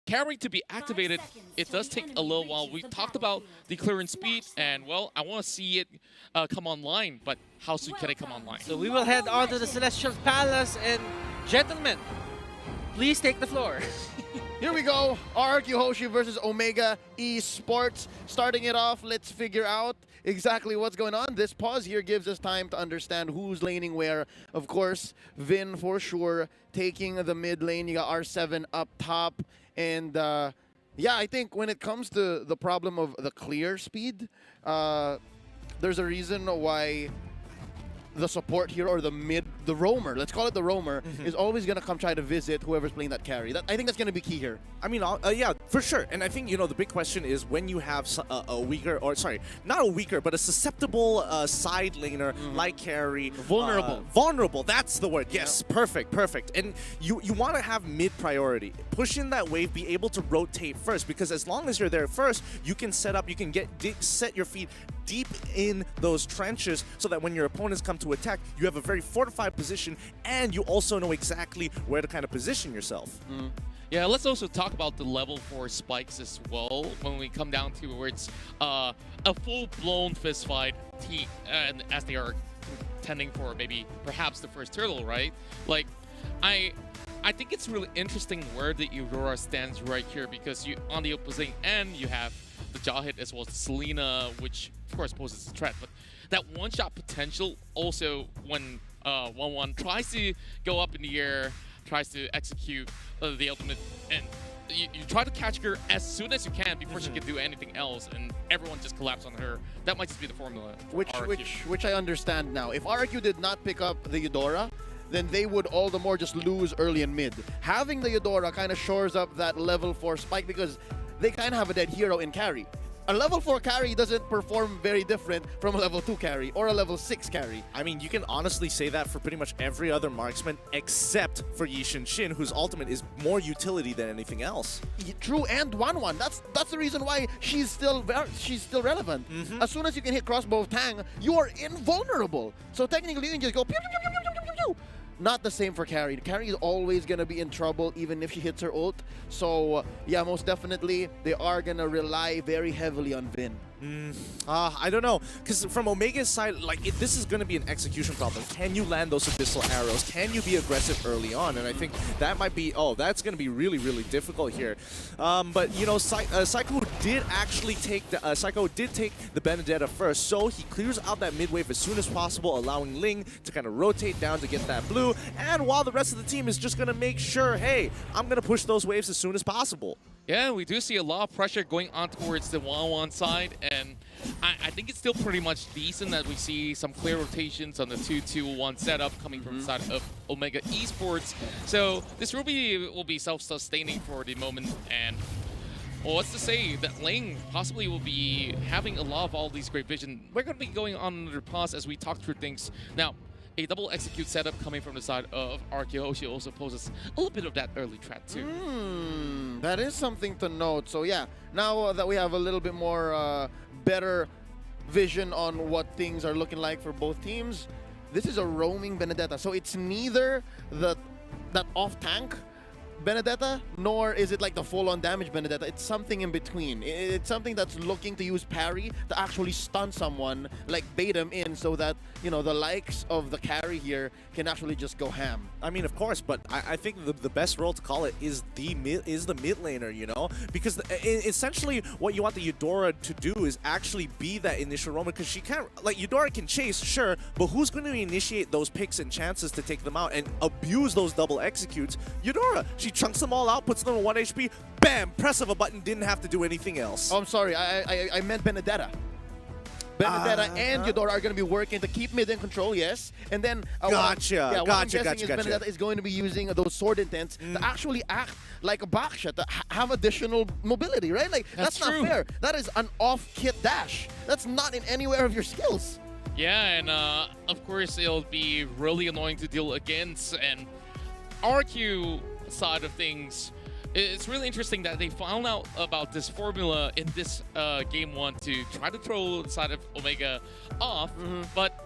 carry to be activated, it does take a little while. We talked about the clearance speed, and well, I want to see it come online, but how soon can it come online? So we will head on to the Celestial Palace, and gentlemen, please take the floor. Here we go, RRQ Hoshi versus Omega Esports. Starting it off, let's figure out exactly what's going on. This pause here gives us time to understand who's laning where. Of course, Vin for sure taking the mid lane. You got R7 up top. And yeah, I think when it comes to the problem of the clear speed, there's a reason why the support here, or the roamer, let's call it the roamer, is always going to come try to visit whoever's playing that carry. I think that's going to be key here. I mean, yeah, for sure. And I think, the big question is when you have a weaker, or sorry, not a weaker, but a susceptible side laner like carry. Vulnerable. Vulnerable, that's the word. Yes, perfect. And you want to have mid priority. Push in that wave, be able to rotate first, because as long as you're there first, you can set up, you can set your feet deep in those trenches so that when your opponents come to attack, you have a very fortified position, and you also know exactly where to kind of position yourself. Yeah, let's also talk about the level for spikes as well when we come down to where it's a full-blown fist fight and as they are contending for perhaps the first turtle, right? Like, I think it's really interesting where the Aurora stands right here, because on the opposing end you have the Jahit as well as Selena, which of course poses a threat, but that one-shot potential also when 1-1 tries to go up in the air, tries to execute the ultimate, and you try to catch her as soon as you can before she can do anything else, and everyone just collapses on her. That might just be the formula. Which I understand now. If RRQ did not pick up the Eudora, then they would all the more just lose early and mid. Having the Eudora kind of shores up that level 4 spike, because they kind of have a dead hero in carry. A level 4 carry doesn't perform very different from a level 2 carry or a level 6 carry. I mean, you can honestly say that for pretty much every other marksman except for Yi Shin, whose ultimate is more utility than anything else. True, and 1-1. That's the reason why she's still relevant. As soon as you can hit crossbow of Tang, you are invulnerable. So technically, you can just go pew, pew, pew, pew, pew, pew, pew. Not the same for carry. Carry is always going to be in trouble even if she hits her ult. So yeah, most definitely they are going to rely very heavily on Vin. I don't know, because from Omega's side, like this is going to be an execution problem. Can you land those abyssal arrows? Can you be aggressive early on? And I think that might be, that's going to be really, really difficult here. But Psycho did actually take the Benedetta first, so he clears out that mid wave as soon as possible, allowing Ling to kind of rotate down to get that blue. And while the rest of the team is just going to make sure, hey, I'm going to push those waves as soon as possible. Yeah, we do see a lot of pressure going on towards the 1-1 side, and I think it's still pretty much decent that we see some clear rotations on the 2-2-1 setup coming from the side of Omega Esports. So this will be self-sustaining for the moment, and well, what's to say that Ling possibly will be having a lot of all these great vision. We're going to be going on under pause as we talk through things. Now, a double execute setup coming from the side of RRQ Hoshi also poses a little bit of that early threat too. That is something to note. So yeah, now that we have a little bit more better vision on what things are looking like for both teams, this is a roaming Benedetta. So it's neither that off-tank Benedetta, nor is it like the full-on damage Benedetta. It's something in between. It's something that's looking to use parry to actually stun someone, like bait him in, so that the likes of the carry here can actually just go ham. I mean, of course, but I think the best role to call it is the mid laner, because essentially what you want the Eudora to do is actually be that initial roamer, because she can't, like, Eudora can chase, sure, but who's going to initiate those picks and chances to take them out and abuse those double executes? Eudora. She chunks them all out, puts them on 1 HP, bam, press of a button, didn't have to do anything else. Oh, I'm sorry, I meant Benedetta. Benedetta and Eudora are going to be working to keep mid in control, yes. And then gotcha. Benedetta is going to be using those sword intents to actually act like a backshot, to have additional mobility, right? Like that's not fair. That is an off-kit dash. That's not in anywhere of your skills. Yeah, and of course it'll be really annoying to deal against. And RQ side of things, it's really interesting that they found out about this formula in this game 1 to try to throw the side of Omega off, but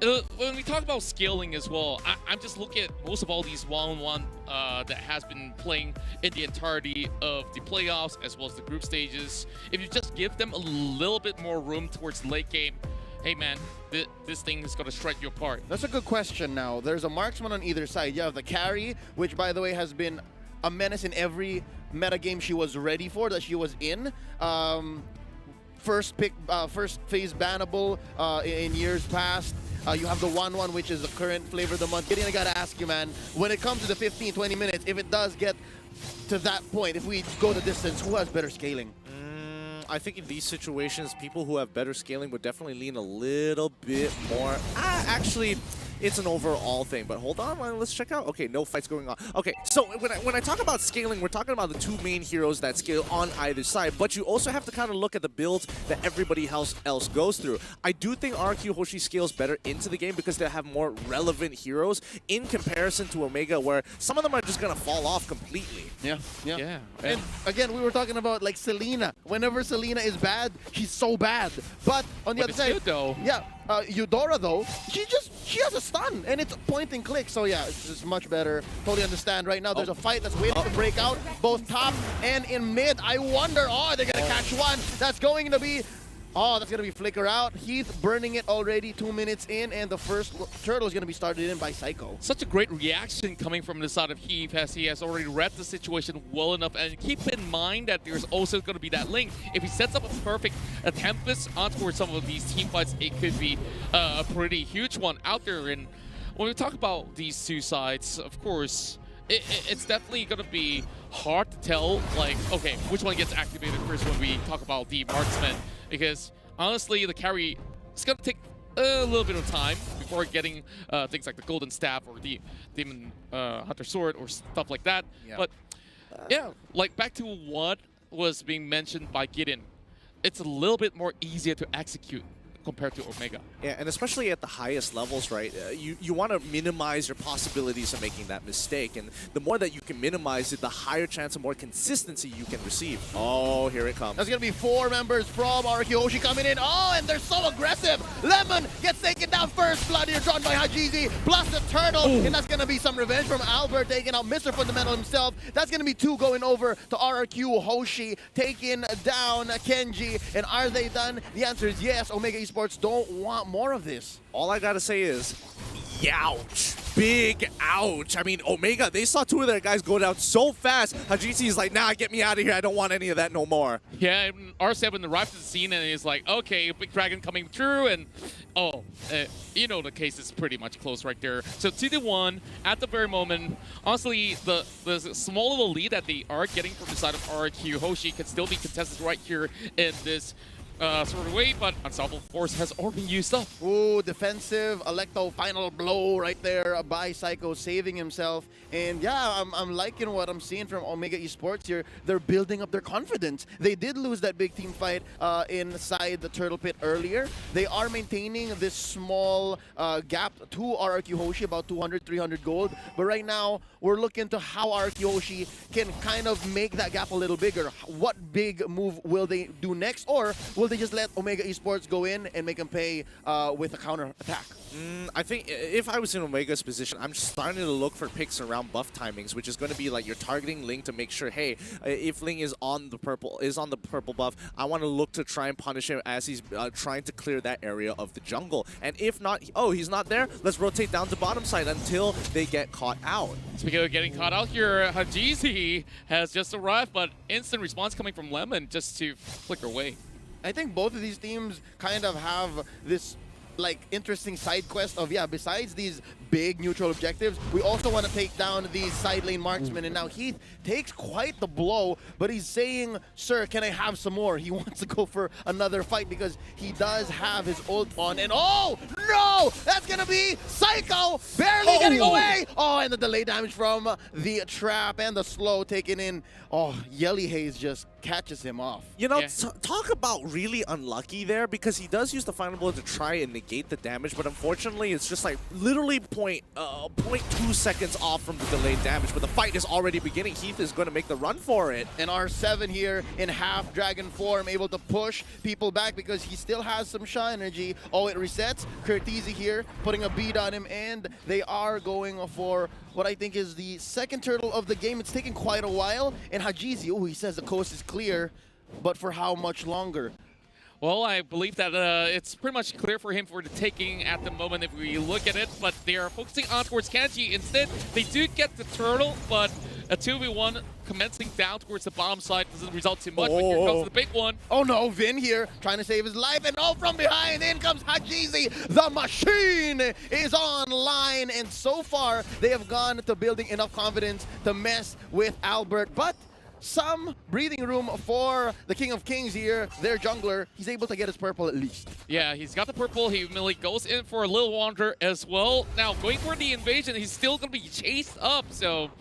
when we talk about scaling as well, I'm just looking at most of all these one-on-one that has been playing in the entirety of the playoffs as well as the group stages. If you just give them a little bit more room towards late game, hey man, this thing is going to shred you apart. That's a good question now. There's a marksman on either side. You have the carry, which by the way has been a menace in every meta game she was ready for, that she was in. First phase bannable in years past. You have the 1-1, which is the current flavor of the month. Gideon, I gotta ask you, man, when it comes to the 15-20 minutes, if it does get to that point, if we go the distance, who has better scaling? I think in these situations, people who have better scaling would definitely lean a little bit more. Actually, it's an overall thing, but hold on, let's check out. Okay, no fights going on. Okay, so when I talk about scaling, we're talking about the two main heroes that scale on either side, but you also have to kind of look at the builds that everybody else goes through. I do think RRQ Hoshi scales better into the game because they have more relevant heroes in comparison to Omega, where some of them are just going to fall off completely. Yeah. And again, we were talking about like Selena. Whenever Selena is bad, she's so bad. But on the other side, good, though. Yeah, Eudora though, she has a stun and it's point and click. So yeah, it's just much better. Totally understand. Right now, there's a fight that's waiting to break out, both top and in mid. I wonder, are they gonna catch one? That's going to be. Oh, that's going to be flicker out. Heath burning it already 2 minutes in, and the first turtle is going to be started in by Psycho. Such a great reaction coming from the side of Heath, as he has already read the situation well enough. And keep in mind that there's also going to be that link. If he sets up a perfect Tempest on towards some of these team fights, it could be a pretty huge one out there. And when we talk about these two sides, of course, it's definitely going to be hard to tell, like, okay, which one gets activated first when we talk about the marksman. Because honestly, the carry is going to take a little bit of time before getting things like the Golden Staff or the Demon Hunter Sword or stuff like that. Yeah. But yeah, like back to what was being mentioned by Gideon, it's a little bit more easier to execute compared to Omega. Yeah, and especially at the highest levels, right? You want to minimize your possibilities of making that mistake, and the more that you can minimize it, the higher chance of more consistency you can receive. Oh, here it comes. That's going to be 4 members from RRQ Hoshi coming in. Oh, and they're so aggressive. Lemon gets taken down first. Blood here drawn by Hajizi, plus the turtle. Ooh. And that's going to be some revenge from Albert, taking out Mr. Fundamental himself. That's going to be 2 going over to RRQ Hoshi, taking down Kenji. And are they done? The answer is yes. Omega Esports don't want more of this. All I gotta say is, youch. Big ouch. I mean, Omega, they saw 2 of their guys go down so fast. Hajizi is like, nah, get me out of here. I don't want any of that no more. Yeah, R7 arrived to the scene and he's like, okay, Big Dragon coming through, and you know the case is pretty much close right there. So 2-1 at the very moment. Honestly, the small little lead that they are getting from the side of RRQ Hoshi can still be contested right here in this sort of way, but Unstoppable Force has already been used up. Ooh, defensive Electo final blow right there by Psycho, saving himself. And yeah, I'm liking what I'm seeing from Omega Esports here. They're building up their confidence. They did lose that big team fight inside the Turtle Pit earlier. They are maintaining this small gap to RRQ Hoshi, about 200, 300 gold. But right now, we're looking to how RRQ Hoshi can kind of make that gap a little bigger. What big move will they do next? Or will they just let Omega Esports go in and make them pay with a counter attack? I think if I was in Omega's position, I'm starting to look for picks around buff timings, which is going to be like you're targeting Ling to make sure, hey, if Ling is on the purple buff, I want to look to try and punish him as he's trying to clear that area of the jungle. And if not, oh, he's not there, let's rotate down to bottom side until they get caught out. Speaking of getting caught out here, Hajizi has just arrived, but instant response coming from Lemon just to flicker away. I think both of these teams kind of have this like interesting side quest of, yeah, besides these big neutral objectives, we also want to take down these side lane marksmen. And now Heath takes quite the blow, but he's saying, sir, can I have some more? He wants to go for another fight because he does have his ult on. And oh no, that's gonna be Psycho barely getting away. Oh, and the delay damage from the trap and the slow taken in. Oh, Yelly Haze just catches him off. You know, talk about really unlucky there, because he does use the final blow to try and negate the damage, but unfortunately it's just like literally 0.2 seconds off from the delayed damage, but the fight is already beginning. Heath is going to make the run for it. And R7 here in half dragon form, able to push people back because he still has some Sha energy. Oh, it resets. Curtizi here putting a beat on him, and they are going for what I think is the second turtle of the game. It's taking quite a while, and Hajizi, oh, he says the coast is clear, but for how much longer? Well, I believe that it's pretty much clear for him for the taking at the moment if we look at it, but they are focusing on towards Kenji. Instead, they do get the turtle, but a 2v1 commencing down towards the bottom side doesn't result too much, but here comes the big one. Oh no, Vin here trying to save his life, and oh, from behind, in comes Hajizi. The machine is online, and so far, they have gone to building enough confidence to mess with Albert, but some breathing room for the King of Kings here, their jungler. He's able to get his purple at least. Yeah, he's got the purple. He immediately goes in for a little wander as well. Now, going for the invasion, he's still going to be chased up, so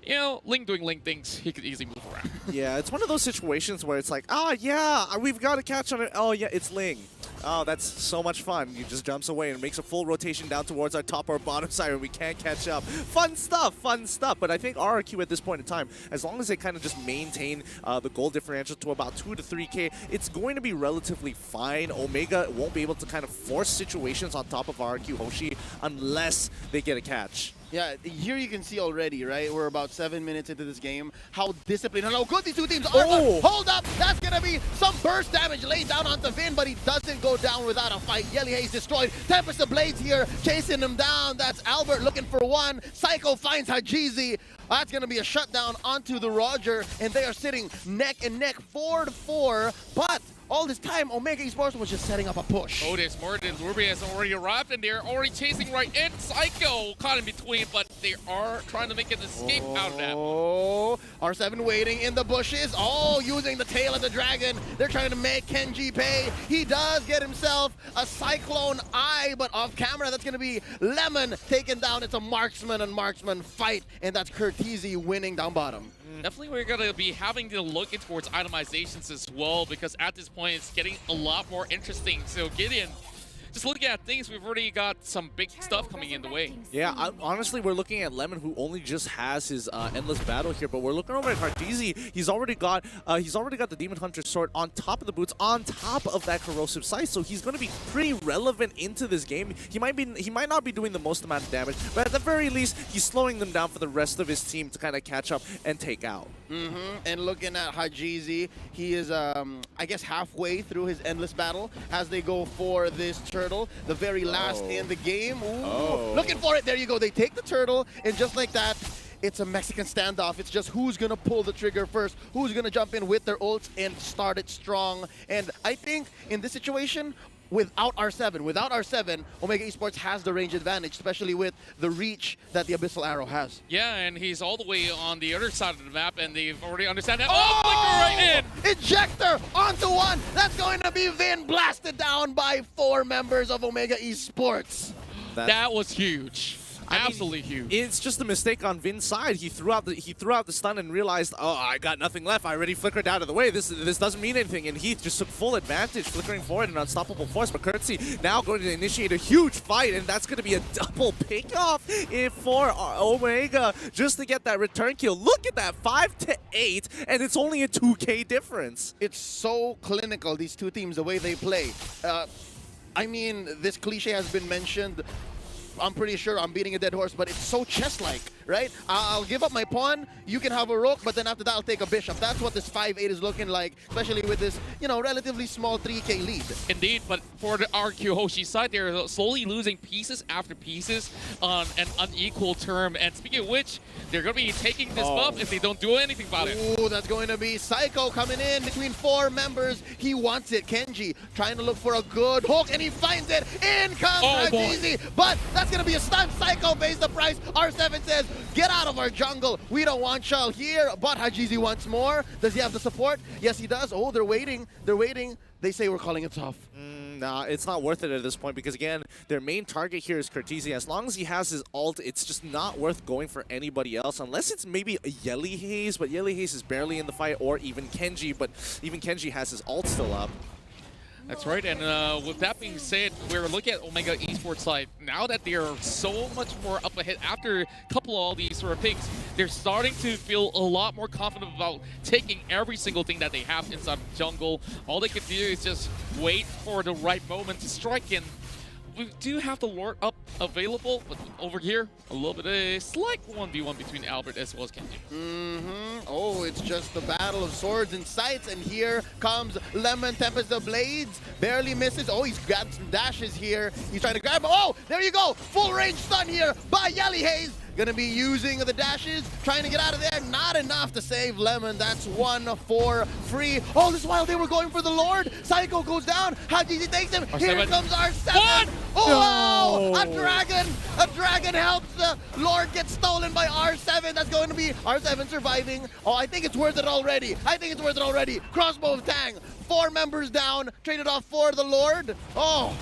you know, Ling doing Ling things, he could easily move around. Yeah, it's one of those situations where it's like, oh yeah, we've got to catch on it. Oh yeah, it's Ling. Oh, that's so much fun. He just jumps away and makes a full rotation down towards our top or bottom side and we can't catch up. Fun stuff, fun stuff. But I think RRQ at this point in time, as long as they kind of just maintain the goal differential to about 2 to 3K, it's going to be relatively fine. Omega won't be able to kind of force situations on top of RRQ Hoshi unless they get a catch. Yeah, here you can see already, right? We're about 7 minutes into this game. How disciplined and how good these two teams are. Oh. Hold up! That's going to be some burst damage laid down onto Vin, but he doesn't go down without a fight. Yelly Haze destroyed. Tempest of Blades here, chasing him down. That's Albert looking for one. Psycho finds Hajizi. That's going to be a shutdown onto the Roger, and they are sitting neck and neck, 4-4. But all this time, Omega Esports was just setting up a push. Otis, Morton, Ruby has already arrived, and they're already chasing right in. Psycho caught in between, but they are trying to make an escape out of that. Oh, R7 waiting in the bushes. Oh, using the tail of the dragon. They're trying to make Kenji pay. He does get himself a Cyclone Eye, but off camera, that's going to be Lemon taken down. It's a marksman and marksman fight, and that's Curtizi winning down bottom. Definitely we're going to be having to look in towards itemizations as well, because at this point it's getting a lot more interesting. So Gideon, just looking at things, we've already got some big stuff coming in the way. Yeah, honestly, we're looking at Lemon, who only just has his endless battle here, but we're looking over at Hajizi. He's already got the Demon Hunter sword on top of the boots, on top of that corrosive sight, so he's going to be pretty relevant into this game. He might not be doing the most amount of damage, but at the very least, he's slowing them down for the rest of his team to kind of catch up and take out. And looking at Hajizi, he is, I guess, halfway through his endless battle as they go for this turtle, the very last in the game. Ooh. Looking for it. There you go. They take the turtle, and just like that, it's a Mexican standoff. It's just who's going to pull the trigger first, who's going to jump in with their ults and start it strong. And I think in this situation, without R7, Omega Esports has the range advantage, especially with the reach that the Abyssal Arrow has. Yeah, and he's all the way on the other side of the map, and they've already understand that. Oh, flicker right in! Ejector onto one. That's going to be Vin blasted down by 4 members of Omega Esports. That was huge. Absolutely huge. huge. It's just a mistake on Vin's side. He threw out the stun and realized, oh, I got nothing left. I already flickered out of the way. This doesn't mean anything. And Heath just took full advantage, flickering forward an unstoppable force. But Courtesy now going to initiate a huge fight, and that's going to be a double pick-off for Omega just to get that return kill. Look at that, 5-8, and it's only a 2K difference. It's so clinical, these two teams, the way they play. I mean, this cliche has been mentioned. I'm pretty sure I'm beating a dead horse, but it's so chess-like, right? I'll give up my pawn, you can have a rook, but then after that I'll take a bishop. That's what this 5-8 is looking like, especially with this, you know, relatively small 3K lead. Indeed, but for the RRQ Hoshi side, they're slowly losing pieces after pieces on an unequal term. And speaking of which, they're going to be taking this buff if they don't do anything about it. Ooh, that's going to be Psycho coming in between 4 members. He wants it. Kenji trying to look for a good hook, and he finds it. In comes Hajizi, but that's going to be a stun. Psycho pays the price. R7 says, get out of our jungle. We don't want Shell here, but Hajizi wants more. Does he have the support? Yes, he does. Oh, they're waiting. They're waiting. They say we're calling it tough. Nah, it's not worth it at this point because, again, their main target here is Curtizi. As long as he has his ult, it's just not worth going for anybody else unless it's maybe a Yelly Haze, but Yelly Haze is barely in the fight, or even Kenji, but even Kenji has his ult still up. That's right, and with that being said, we're looking at Omega Esports side. Now that they are so much more up ahead after a couple of all these sort of picks, they're starting to feel a lot more confident about taking every single thing that they have inside the jungle. All they can do is just wait for the right moment to strike in. We do have the Lord up available, but over here, a little bit of a slight 1v1 between Albert as well as Kenji. Oh, it's just the battle of swords and sights, and here comes Lemon, Tempest of Blades, barely misses. Oh, he's got some dashes here. He's trying to grab him. Oh, there you go. Full range stun here by Yelly Hayes. Gonna be using the dashes, trying to get out of there. Not enough to save Lemon. That's 1 for free. Oh, this is while they were going for the Lord. Psycho goes down. Hajizi takes him. R7. Here comes R7. What? Oh, wow. No. A dragon helps the Lord get stolen by R7. That's going to be R7 surviving. Oh, I think it's worth it already. Crossbow of Tang. 4 members down. Traded off for the Lord. Oh.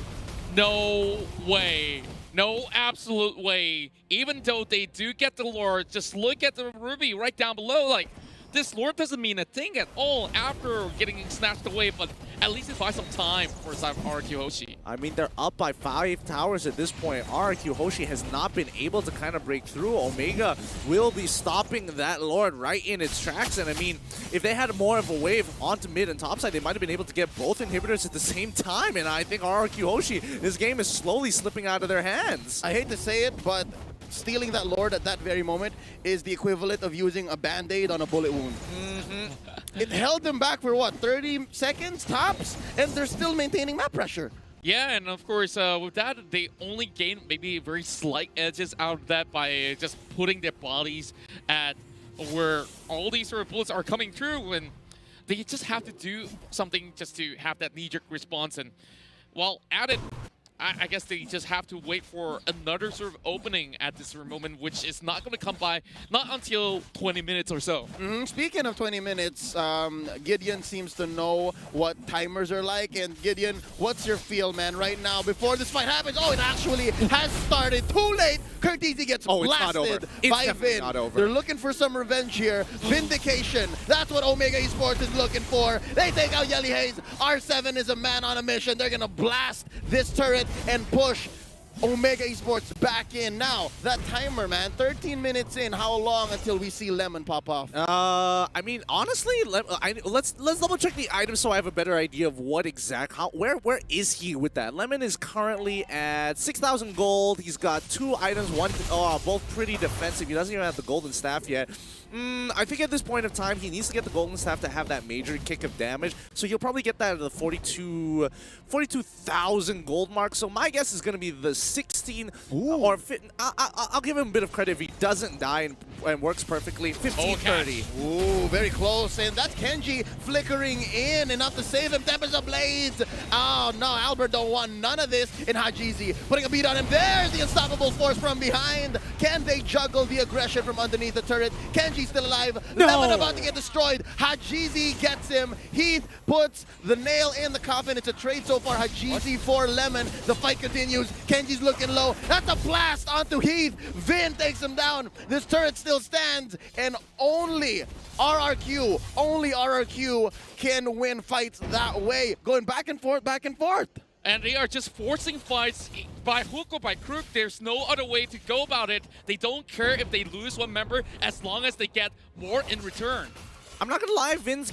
No way. No absolute way. Even though they do get the Lord, just look at the Ruby right down below. Like, this Lord doesn't mean a thing at all after getting snatched away, but at least it buys some time for RRQ Hoshi. I mean, they're up by 5 towers at this point. RRQ Hoshi has not been able to kind of break through. Omega will be stopping that Lord right in its tracks. And I mean, if they had more of a wave onto mid and topside, they might have been able to get both inhibitors at the same time. And I think RRQ Hoshi, this game is slowly slipping out of their hands. I hate to say it, but stealing that Lord at that very moment is the equivalent of using a Band-Aid on a bullet wound. It held them back for what, 30 seconds tops? And they're still maintaining map pressure. Yeah, and of course, with that, they only gain maybe very slight edges out of that by just putting their bodies at where all these sort of bullets are coming through, and they just have to do something just to have that knee-jerk response. And while at it, I guess they just have to wait for another sort of opening at this moment, which is not going to come by not until 20 minutes or so. Speaking of 20 minutes, Gideon seems to know what timers are like. And Gideon, what's your feel, man, right now before this fight happens? Oh, it actually has started. Too late. Kurtese gets blasted by Vin. Not over. They're looking for some revenge here. Vindication. That's what Omega Esports is looking for. They take out Yelly Hayes. R7 is a man on a mission. They're going to blast this turret and push Omega Esports back in. Now, that timer, man, 13 minutes in. How long until we see Lemon pop off? I mean, honestly, let's double check the items so I have a better idea of what where is he with that. Lemon is currently at 6,000 gold. He's got 2 items, both pretty defensive. He doesn't even have the golden staff yet. I think at this point of time, he needs to get the golden staff to have that major kick of damage. So he'll probably get that at the 42,000 gold mark. So my guess is going to be the 16 or I'll give him a bit of credit if he doesn't die and works perfectly. 1530. Ooh, very close. And that's Kenji flickering in. Enough to save him. Tempest of Blades. Oh, no. Albert don't want none of this. And Hajizi putting a beat on him. There's the unstoppable force from behind. Can they juggle the aggression from underneath the turret? Kenji's still alive. No. Lemon about to get destroyed. Hajizi gets him. Heath puts the nail in the coffin. It's a trade so far. Hajizi for Lemon. The fight continues. Kenji's looking low. That's a blast onto Heath. Vin takes him down. This turret still stands. And only RRQ can win fights that way. Going back and forth, back and forth. And they are just forcing fights by hook or by crook. There's no other way to go about it. They don't care if they lose one member as long as they get more in return. I'm not gonna lie, Vin's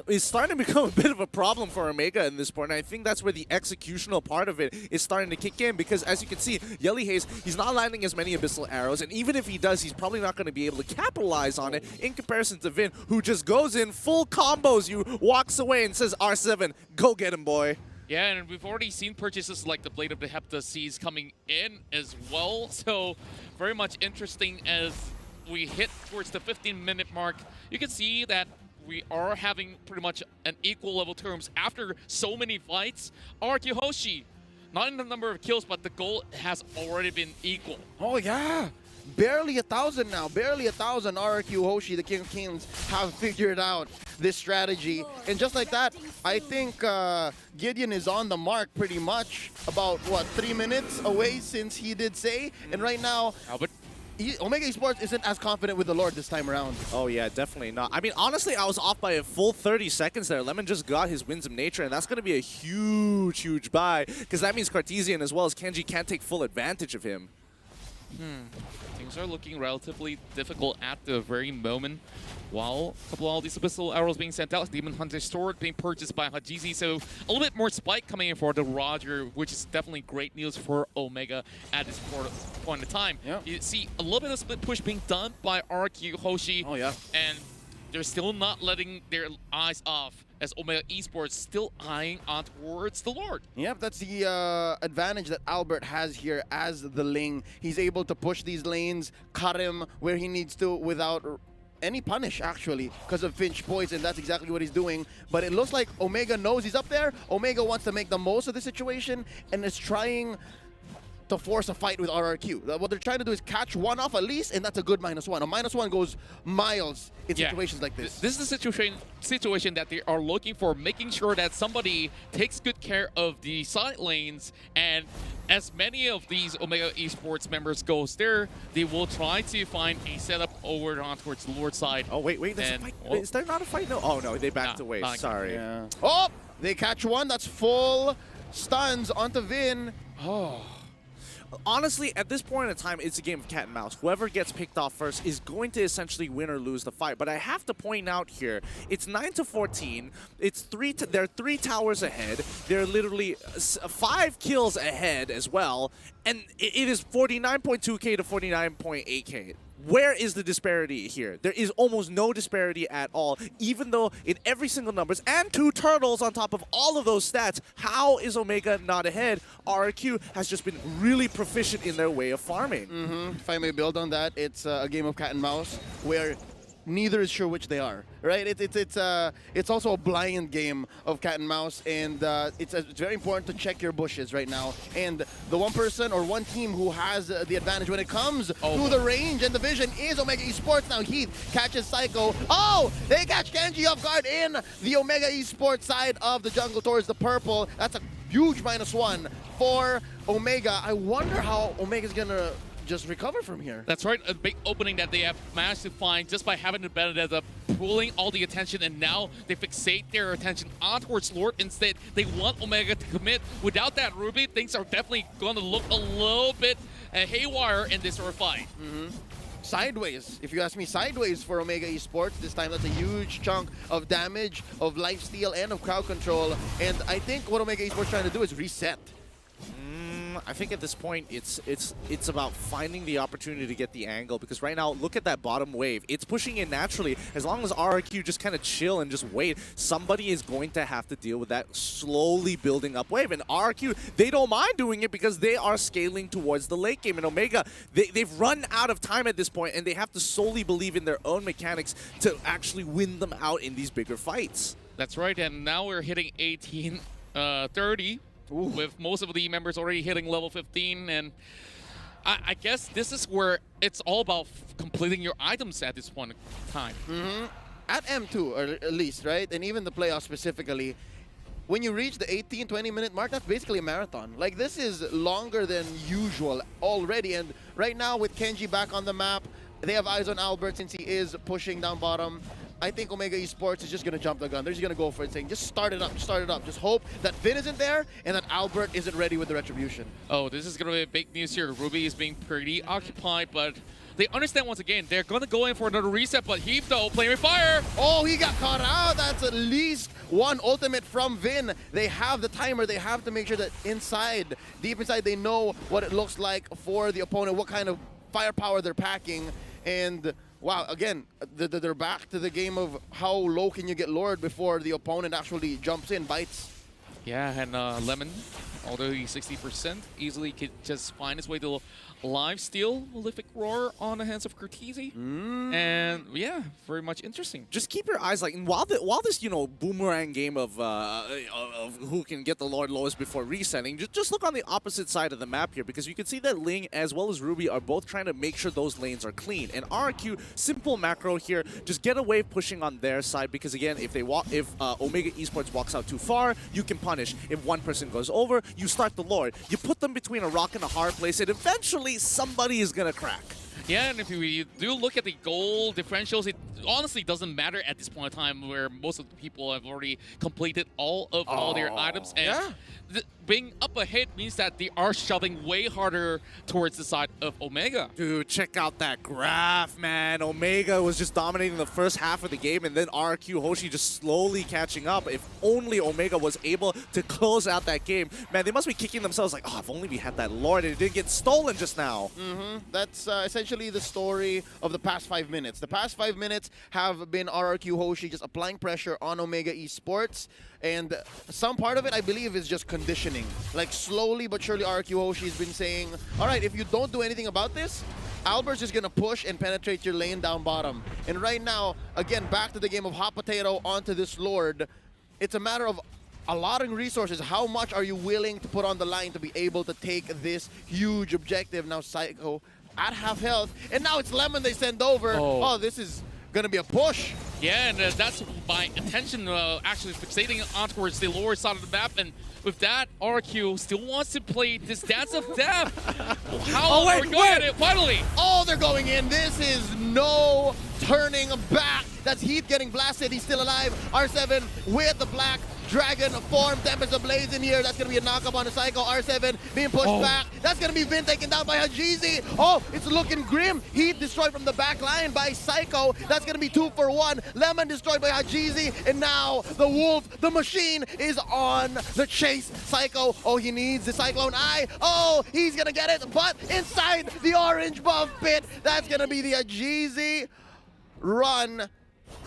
is starting to become a bit of a problem for Omega in this point. And I think that's where the executional part of it is starting to kick in, because as you can see, Yelly Hayes, he's not landing as many abyssal arrows, and even if he does, he's probably not gonna be able to capitalize on it in comparison to Vin, who just goes in, full combos you, walks away and says, R7, go get him, boy. Yeah, and we've already seen purchases like the Blade of the Hepta Seas coming in as well. So very much interesting as we hit towards the 15-minute mark. You can see that we are having pretty much an equal level terms after so many fights. RRQ Hoshi, not in the number of kills, but the goal has already been equal. Oh, yeah. Barely 1,000 now. Barely 1,000. RRQ Hoshi, the King of Kings, have figured out this strategy. And just like that, I think Gideon is on the mark pretty much. About, what, 3 minutes away since he did say. And right now, Albert. Omega Esports isn't as confident with the Lord this time around. Oh yeah, definitely not. I mean, honestly, I was off by a full 30 seconds there. Lemon just got his Winds of Nature, and that's going to be a huge, huge buy, because that means Cartesian as well as Kenji can't take full advantage of him. Things are looking relatively difficult at the very moment. While a couple of all these abyssal arrows being sent out, Demon Hunter Sword being purchased by Hajizi, so a little bit more spike coming in for the Roger, which is definitely great news for Omega at this point in time. Yeah. You see a little bit of split push being done by RRQ Hoshi, Oh yeah. and they're still not letting their eyes off as Omega Esports still eyeing on towards the Lord. Yep, that's the advantage that Albert has here as the Ling. He's able to push these lanes, cut him where he needs to without any punish, actually, because of Finch Poison. That's exactly what he's doing. But it looks like Omega knows he's up there. Omega wants to make the most of the situation and is trying to force a fight with RRQ. What they're trying to do is catch one off at least, and that's a good -1. A -1 goes miles in situations like this. This is a situation that they are looking for, making sure that somebody takes good care of the side lanes, and as many of these Omega Esports members goes there, they will try to find a setup over on towards the Lord side. Oh, wait, there's a fight. Wait, is there not a fight? No. Oh, no, they backed away. Sorry. Yeah. Oh, they catch one. That's full stuns onto Vin. Oh. Honestly, at this point in time, it's a game of cat and mouse. Whoever gets picked off first is going to essentially win or lose the fight. But I have to point out here, it's 9-14. It's they're 3 towers ahead. They're literally 5 kills ahead as well. And it is 49.2k to 49.8k. Where is the disparity here? There is almost no disparity at all, even though in every single numbers and 2 turtles on top of all of those stats, how is Omega not ahead? RRQ has just been really proficient in their way of farming. If I may build on that, it's a game of cat and mouse where neither is sure which they are, right? It's also a blind game of cat and mouse, and it's very important to check your bushes right now. And the one person or one team who has the advantage when it comes to the range and the vision is Omega Esports. Now Heath catches Psycho. Oh, they catch Kenji off guard in the Omega Esports side of the jungle towards the purple. That's a huge -1 for Omega. I wonder how Omega's gonna just recover from here. That's right, a big opening that they have managed to find just by having the Benedetta pulling all the attention, and now they fixate their attention on towards Lord. Instead, they want Omega to commit. Without that Ruby, things are definitely going to look a little bit haywire in this sort of fight. Sideways, if you ask me, sideways for Omega Esports. This time, that's a huge chunk of damage, of lifesteal, and of crowd control. And I think what Omega Esports trying to do is reset. I think at this point, it's about finding the opportunity to get the angle, because right now, look at that bottom wave. It's pushing in naturally. As long as RRQ just kind of chill and just wait, somebody is going to have to deal with that slowly building up wave. And RRQ, they don't mind doing it because they are scaling towards the late game. And Omega, they've run out of time at this point, and they have to solely believe in their own mechanics to actually win them out in these bigger fights. That's right, and now we're hitting 18-30. With most of the members already hitting level 15, and I guess this is where it's all about completing your items at this point in time. At M2, or at least, right? And even the playoffs specifically, when you reach the 18-20 minute mark, that's basically a marathon. Like, this is longer than usual already, and right now with Kenji back on the map, they have eyes on Albert since he is pushing down bottom. I think Omega Esports is just going to jump the gun. They're just going to go for it, saying, just start it up, start it up. Just hope that Vin isn't there and that Albert isn't ready with the retribution. Oh, this is going to be big news here. Ruby is being pretty occupied, but they understand once again. They're going to go in for another reset, but Heath, though, playing with fire. Oh, he got caught out. That's at least one ultimate from Vin. They have the timer. They have to make sure that inside, deep inside, they know what it looks like for the opponent, what kind of firepower they're packing. And wow, again, they're back to the game of how low can you get Lord before the opponent actually jumps in, bites. Yeah, and Lemon, although he's 60%, easily could just find his way to live steal Malefic Roar on the hands of Cortese. And yeah, very much interesting. Just keep your eyes, like, while this, you know, boomerang game of who can get the Lord lowest before resetting, just look on the opposite side of the map here, because you can see that Ling as well as Ruby are both trying to make sure those lanes are clean. And RRQ, simple macro here, just get a wave pushing on their side, because again, if Omega Esports walks out too far, you can punish. If one person goes over, you start the Lord. You put them between a rock and a hard place, and eventually somebody is gonna crack. Yeah, and if we do look at the goal differentials, it honestly doesn't matter at this point in time where most of the people have already completed all their items. And yeah. being up ahead means that they are shoving way harder towards the side of Omega. Dude, check out that graph, man. Omega was just dominating the first half of the game, and then RRQ Hoshi just slowly catching up. If only Omega was able to close out that game. Man, they must be kicking themselves like, oh, if only we had that Lord and it didn't get stolen just now. That's essentially the story of the past 5 minutes. The past 5 minutes have been RRQ Hoshi just applying pressure on Omega Esports. And some part of it, I believe, is just conditioning. Like, slowly but surely, RRQ Hoshi has been saying, all right, if you don't do anything about this, Albert's just going to push and penetrate your lane down bottom. And right now, again, back to the game of hot potato onto this Lord. It's a matter of allotting resources. How much are you willing to put on the line to be able to take this huge objective? Now, Psycho at half health. And now it's Lemon they send over. Oh, this is going to be a push. Yeah, and that's my attention actually fixating on towards the lower side of the map. And with that, RQ still wants to play this Dance of Death. How are we going at it finally? Oh, they're going in. This is no turning back. That's Heath getting blasted. He's still alive. R7 with the black Dragon form. Tempest Ablaze in here. That's going to be a knock-up on the Psycho. R7 being pushed back. That's going to be Vin taken down by Hajizi. Oh, it's looking grim. Heath destroyed from the back line by Psycho. That's going to be 2 for 1. Lemon destroyed by Hajizi. And now the Wolf, the Machine, is on the chase. Psycho, oh, he needs the Cyclone Eye. Oh, he's going to get it. But inside the orange buff pit, that's going to be the Hajizi run.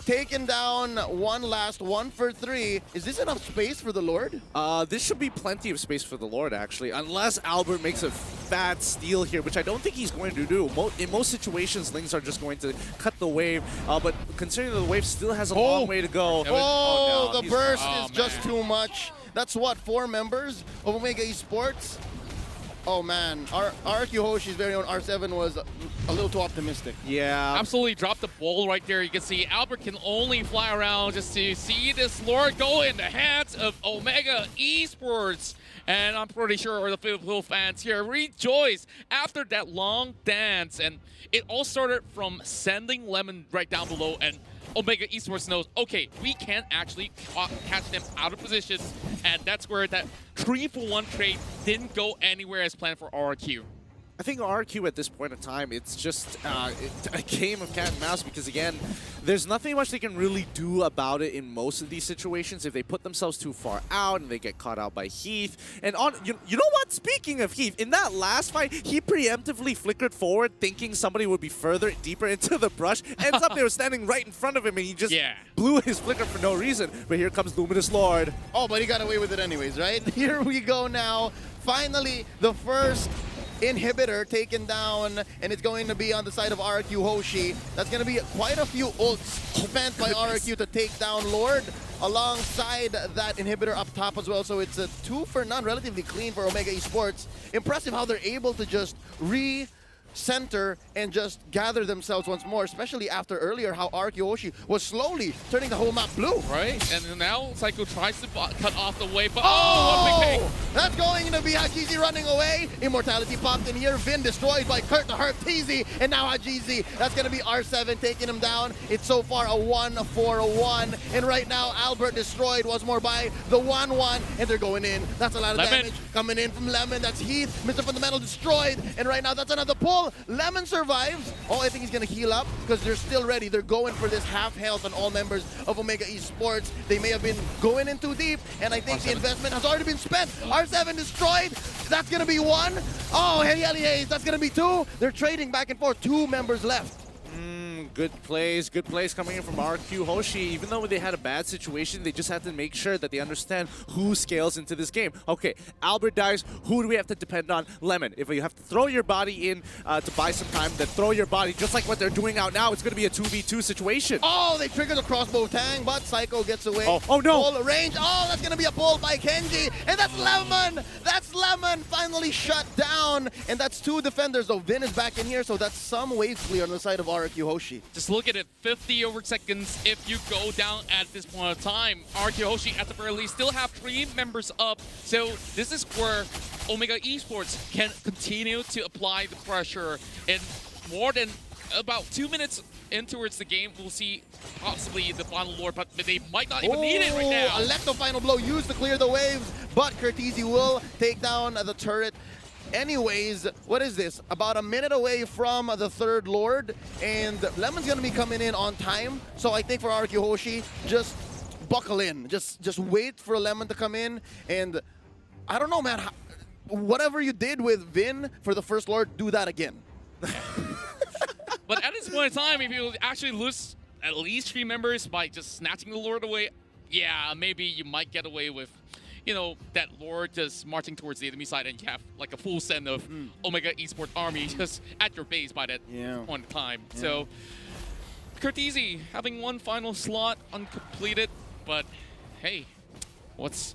Taken down one last 1 for 3. Is this enough space for the Lord? This should be plenty of space for the Lord, actually, unless Albert makes a bad steal here, which I don't think he's going to do. In most situations, Lings are just going to cut the wave, but considering the wave still has a long way to go. No, the burst is just too much. That's what, 4 members of Omega Esports? Oh man, RRQ Hoshi's very own R7 was a little too optimistic. Yeah. Absolutely dropped the ball right there. You can see Albert can only fly around just to see this Lord go in the hands of Omega Esports. And I'm pretty sure the Filipino fans here rejoice after that long dance. And it all started from sending Lemon right down below, and Omega Esports knows, okay, we can actually catch them out of position, and that's where that 3-for-1 trade didn't go anywhere as planned for RRQ. I think RRQ at this point in time, it's just a game of cat and mouse because, again, there's nothing much they can really do about it in most of these situations if they put themselves too far out and they get caught out by Heath. And you know what? Speaking of Heath, in that last fight, he preemptively flickered forward thinking somebody would be further, deeper into the brush. Ends up they were standing right in front of him and he just blew his flicker for no reason. But here comes Luminous Lord. Oh, but he got away with it anyways, right? Here we go now. Finally, the first inhibitor taken down, and it's going to be on the side of RRQ Hoshi. That's going to be quite a few ults spent by RRQ to take down Lord alongside that inhibitor up top as well. So it's a 2 for none, relatively clean for Omega Esports. Impressive how they're able to just center and just gather themselves once more, especially after earlier how RRQ Hoshi was slowly turning the whole map blue. Right, and now Psycho tries to cut off the wave, but that's going to be Hajizi running away. Immortality popped in here. Vin destroyed by Kurt the Hurt Teasy, and now Hajizi. That's going to be R7 taking him down. It's so far a 1 for 1, and right now Albert destroyed once more by the 1-1, and they're going in. That's a lot of damage coming in from Lemon. That's Heath. Mr. Fundamental destroyed, and right now that's another pull. Lemon survives. Oh, I think he's going to heal up because they're still ready. They're going for this half health on all members of Omega Esports. They may have been going in too deep, and I think the investment has already been spent. R7 destroyed. That's going to be 1. Oh, Heli Hayes. That's going to be 2. They're trading back and forth. 2 members left. Good plays coming in from RQ Hoshi. Even though they had a bad situation, they just had to make sure that they understand who scales into this game. Okay, Albert dies. Who do we have to depend on? Lemon. If you have to throw your body in to buy some time, then throw your body. Just like what they're doing out now, it's going to be a 2v2 situation. Oh, they trigger the crossbow tang, but Psycho gets away. Oh no. Full range. Oh, that's going to be a pull by Kenji. And that's Lemon. That's Lemon finally shut down. And that's 2 defenders, though. Vin is back in here, so that's some wave clear on the side of RRQ Hoshi. Just look at it, 50 over seconds if you go down at this point of time. RRQ Hoshi at the very least still have 3 members up, so this is where Omega Esports can continue to apply the pressure and more than about 2 minutes in towards the game, we'll see possibly the final Lord, but they might not even need it right now. Electro final blow used to clear the waves, but Curtisi will take down the turret. Anyways, what is this? About a minute away from the third Lord, and Lemon's gonna be coming in on time. So I think for RRQ Hoshi, just buckle in. Just wait for Lemon to come in, and I don't know, man. Whatever you did with Vin for the first Lord, do that again. But at this point in time, if you actually lose at least 3 members by just snatching the Lord away, yeah, maybe you might get away with, you know, that Lord just marching towards the enemy side and you have like a full send of Omega Esports army just at your base by that point in time. Yeah. So, Curtisi having one final slot uncompleted, but hey, what's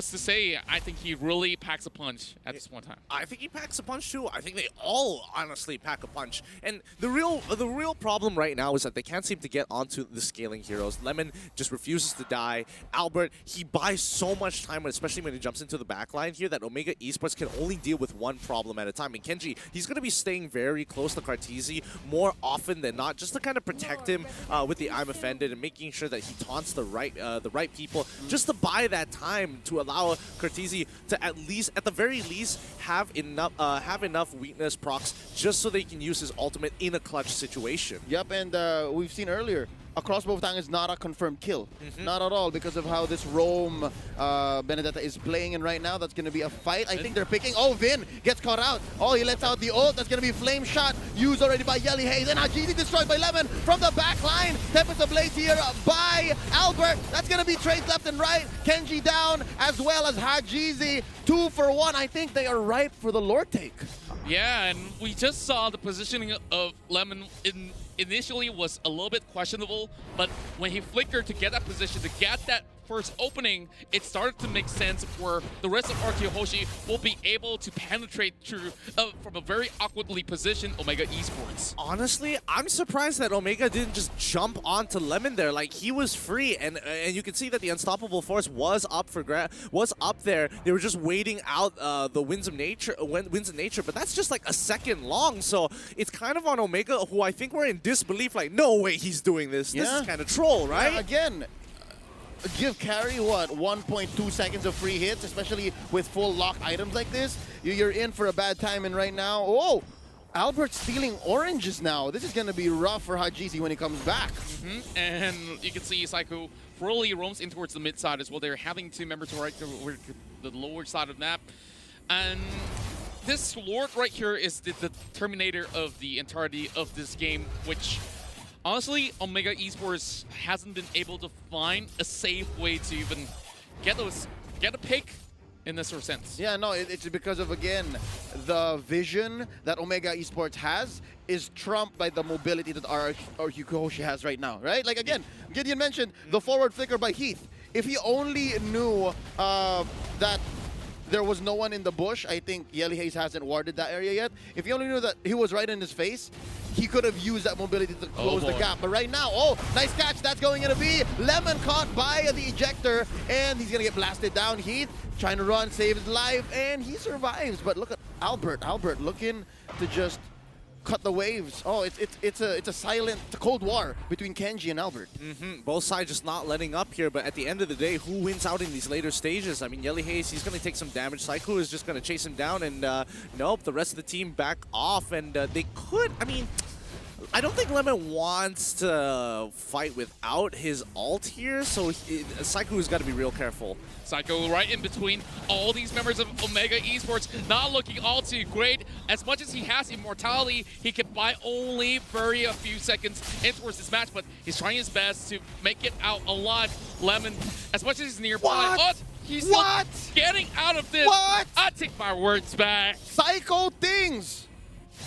to say? I think he really packs a punch at this one time. I think he packs a punch too. I think they all honestly pack a punch. And the real problem right now is that they can't seem to get onto the scaling heroes. Lemon just refuses to die. Albert, he buys so much time, especially when he jumps into the backline here, that Omega Esports can only deal with one problem at a time. And Kenji, he's going to be staying very close to Curtisi more often than not, just to kind of protect him with the I'm Offended and making sure that he taunts the right people, just to buy that time to allow Curtisi to at the very least have enough weakness procs just so they can use his ultimate in a clutch situation. Yep, and we've seen earlier, a crossbow tang is not a confirmed kill. Not at all, because of how this Rome Benedetta is playing in right now. That's going to be a fight. I think they're picking. Oh, Vin gets caught out. Oh, he lets out the ult. That's going to be flame shot used already by Yelly Hayes. And Hajizi destroyed by Lemon from the back line. Tempest Ablaze here by Albert. That's going to be trades left and right. Kenji down, as well as Hajizi. 2 for 1. I think they are ripe for the Lord take. Yeah, and we just saw the positioning of Lemon initially was a little bit questionable, but when he flickered to get that position, to get that first opening, it started to make sense where the rest of RRQ Hoshi will be able to penetrate through from a very awkwardly positioned Omega Esports. Honestly, I'm surprised that Omega didn't just jump onto Lemon there. Like, he was free, and you can see that the Unstoppable Force was up there. They were just waiting out the Winds of Nature, but that's just like a second long. So it's kind of on Omega, who I think were in disbelief. Like, no way he's doing this. This is kind of troll, right? Yeah, again. Give carry, what, 1.2 seconds of free hits, especially with full lock items like this. You're in for a bad time, and right now, oh, Albert's stealing oranges now. This is going to be rough for Hajizi when he comes back. And you can see Psycho really roams in towards the mid side as well. They're having 2 members right to the lower side of the map. And this Lord right here is the terminator of the entirety of this game, which honestly, Omega Esports hasn't been able to find a safe way to even get a pick in this sort of sense. Yeah, no, it's because of, again, the vision that Omega Esports has is trumped by the mobility that RRQ Hoshi has right now, right? Like, again, Gideon mentioned the forward flicker by Heath. If he only knew that there was no one in the bush, I think Yelly Hayes hasn't warded that area yet. If he only knew that he was right in his face, he could have used that mobility to close the gap. But right now, oh, nice catch. That's going to be Lemon caught by the ejector, and he's going to get blasted down. Heath trying to run, save his life, and he survives. But look at Albert. Albert looking to just cut the waves. Oh, it's a silent Cold War between Kenji and Albert. Both sides just not letting up here, but at the end of the day, who wins out in these later stages? I mean, Yelly Hayes, he's going to take some damage. Psycho is just going to chase him down, and nope, the rest of the team back off, and they could, I mean, I don't think Lemon wants to fight without his ult here, so Psycho has got to be real careful. Psycho right in between all these members of Omega Esports, not looking all too great. As much as he has immortality, he can buy only very a few seconds in towards this match, but he's trying his best to make it out alive. Lemon, as much as he's nearby, he's still getting out of this. What? I take my words back. Psycho things!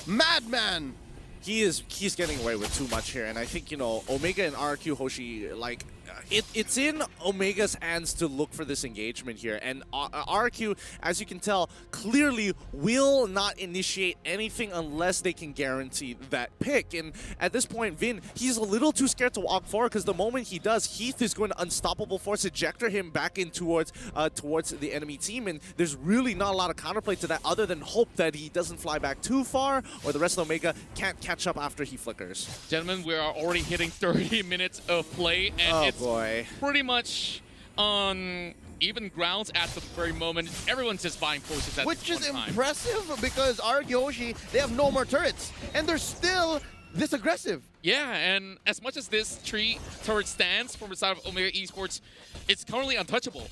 Madman! He's getting away with too much here, and I think, you know, Omega and RRQ Hoshi, like, it's in Omega's hands to look for this engagement here, and RRQ, as you can tell, clearly will not initiate anything unless they can guarantee that pick. And at this point, Vin, he's a little too scared to walk forward, because the moment he does, Heath is going to unstoppable force ejector him back in towards the enemy team, and there's really not a lot of counterplay to that other than hope that he doesn't fly back too far, or the rest of Omega can't catch up after he flickers. Gentlemen, we are already hitting 30 minutes of play, and it's pretty much on even grounds at the very moment. Everyone's just buying forces at Which is time. impressive, because RRQ, they have no more turrets, and they're still this aggressive. Yeah, and as much as this turret stands from the side of Omega Esports, it's currently untouchable.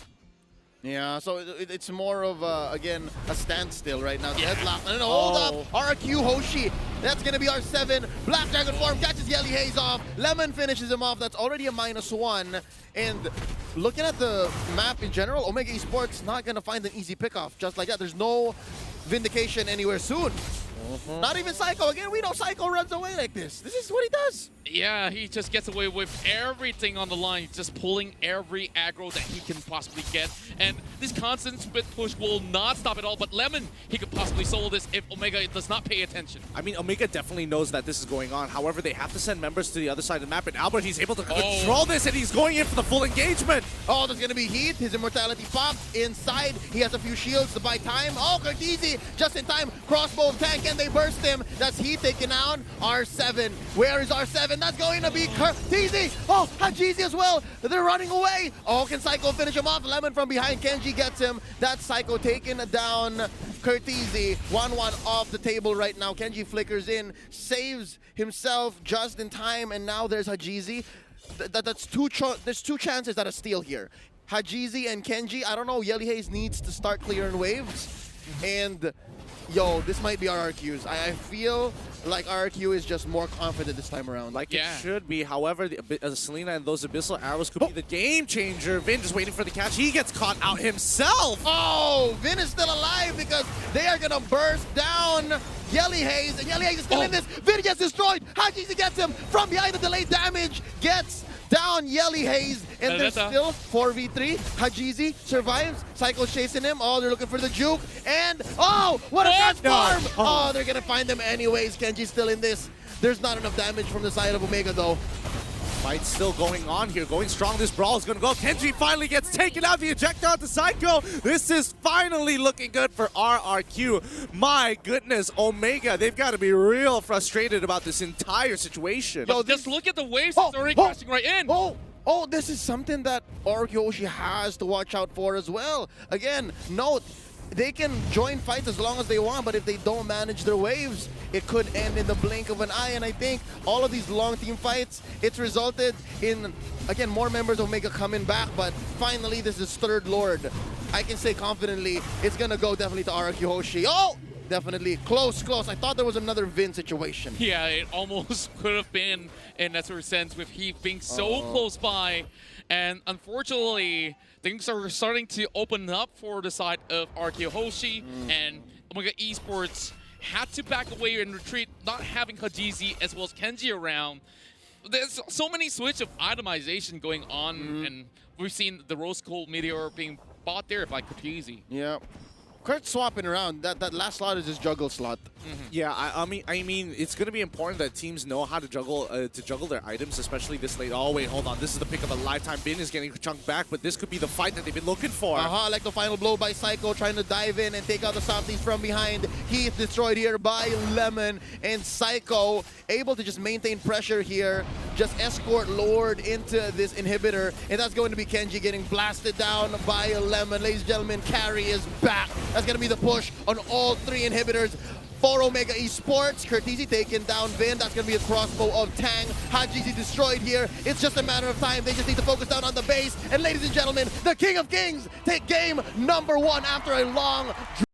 Yeah, so it's more of, again, a standstill right now. Yeah. Deadlock. And hold up, RRQ Hoshi. That's going to be our 7. Black Dragon form catches Yelly Haze off. Lemon finishes him off. That's already a -1. And looking at the map in general, Omega Esports not going to find an easy pickoff just like that. There's no Vindication anywhere soon. Not even Psycho. Again, we know Psycho runs away like this. This is what he does. Yeah, he just gets away with everything on the line, just pulling every aggro that he can possibly get. And this constant split push will not stop at all, but Lemon, he could possibly solo this if Omega does not pay attention. I mean, Omega definitely knows that this is going on. However, they have to send members to the other side of the map, and Albert, he's able to control this, and he's going in for the full engagement. Oh, there's going to be Heath. His immortality pops inside. He has a few shields to buy time. Oh, Curtizi, just in time. Crossbow tank, and they burst him. That's Heath taken out. R7. Where is R7? That's going to be Curtizi. Oh, Hajizi as well. They're running away. Oh, can Psycho finish him off? Lemon from behind. Kenji gets him. That's Psycho taking down Curtizi. 1-1 off the table right now. Kenji flickers in, saves himself just in time, and now there's Hajizi. There's two chances at a steal here. Hajizi and Kenji. I don't know. Yelly Haze needs to start clearing waves. And yo, this might be RRQ's. I feel like RRQ is just more confident this time around. Like it should be. However, Selena and those Abyssal Arrows could be the game changer. Vin just waiting for the catch. He gets caught out himself. Oh, Vin is still alive because they are going to burst down Yelly Haze. And Yelly Haze is still in this. Vin gets destroyed. Hajizi gets him from behind the delayed damage. Gets down Yelly Haze, and there's still 4v3. Hajizi survives. Psycho's chasing him. Oh, they're looking for the juke. And, oh, what a transform! Oh, they're going to find them anyways. Kenji's still in this. There's not enough damage from the side of Omega, though. Fight's still going on here. Going strong. This brawl is going to go. Kenji finally gets taken out. The ejector onto Psycho. This is finally looking good for RRQ. My goodness, Omega, they've got to be real frustrated about this entire situation. Yo, just look at the waves that's already crashing right in. Oh, this is something that RRQ has to watch out for as well. Again, note, they can join fights as long as they want, but if they don't manage their waves, it could end in the blink of an eye. And I think all of these long team fights, it's resulted in, again, more members of Omega coming back, but finally this is third Lord. I can say confidently, it's gonna go definitely to RRQ Hoshi. Oh! Definitely. Close. I thought there was another Vin situation. Yeah, it almost could have been in that sort of sense with Heath being so close by. And unfortunately, things are starting to open up for the side of RRQ Hoshi. And Omega Esports had to back away and retreat, not having Hajizi as well as Kenji around. There's so many switch of itemization going on. And we've seen the Rose Gold Meteor being bought there by Curtizi. Yeah. Kurt's swapping around. That last slot is his juggle slot. Yeah, I mean, it's going to be important that teams know how to juggle their items, especially this late. Oh wait, hold on. This is the pick of a lifetime. Bin is getting chunked back, but this could be the fight that they've been looking for. Like the final blow by Psycho, trying to dive in and take out the softies from behind. Heath destroyed here by Lemon, and Psycho able to just maintain pressure here, just escort Lord into this inhibitor, and that's going to be Kenji getting blasted down by Lemon. Ladies and gentlemen, carry is back. That's going to be the push on all 3 inhibitors for Omega Esports. Curtizi taking down Vin. That's going to be a crossbow of Tang. Hajizi destroyed here. It's just a matter of time. They just need to focus down on the base. And ladies and gentlemen, the King of Kings take game number 1 after a long